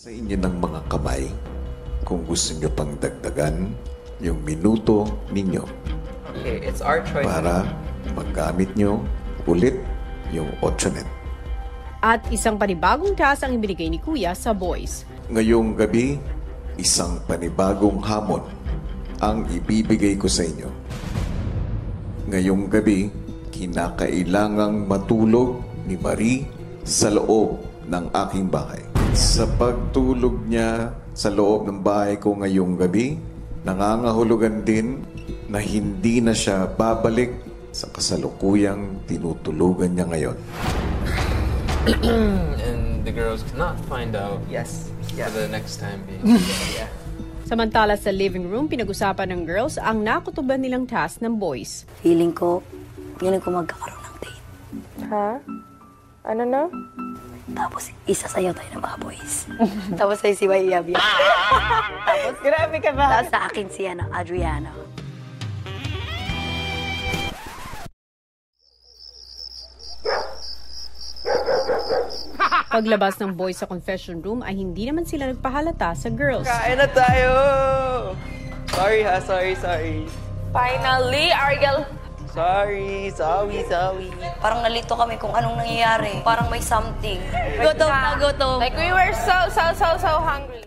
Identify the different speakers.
Speaker 1: Sa inyo ng mga kamay, kung gusto nyo pang dagdagan yung minuto ninyo.
Speaker 2: Okay, it's our choice.
Speaker 1: Para magamit nyo ulit yung 8 net.
Speaker 3: At isang panibagong task ang ibinigay ni Kuya sa boys.
Speaker 1: Ngayong gabi, isang panibagong hamon ang ibibigay ko sa inyo. Ngayong gabi, kinakailangang matulog ni Marie sa loob ng aking bahay. Sa pagtulog niya sa loob ng bahay ko ngayong gabi, nangangahulugan din na hindi na siya babalik sa kasalukuyang tinutulugan niya ngayon.
Speaker 4: And the girls cannot find out
Speaker 2: Yes.
Speaker 4: for the next time being.
Speaker 2: Yeah.
Speaker 3: Samantala sa living room, pinag-usapan ng girls ang nakutuban nilang task ng boys.
Speaker 5: Feeling ko magkakaroon ng date.
Speaker 6: Ha? Ano na?
Speaker 5: Tapos, isasayaw tayo ng mga boys. Tapos ay si Wayabi. Tapos,
Speaker 6: Grabe ka ba?
Speaker 5: tapos sa akin si Adriana.
Speaker 3: Paglabas ng boys sa confession room ay hindi naman sila nagpahalata sa girls.
Speaker 2: Kain na tayo! Sorry ha, sorry.
Speaker 6: Finally, Ariel.
Speaker 2: Sorry.
Speaker 5: Parang nalito kami kung anong nangyayari. Parang may something. Gutom na gutom.
Speaker 6: Like, we were so hungry.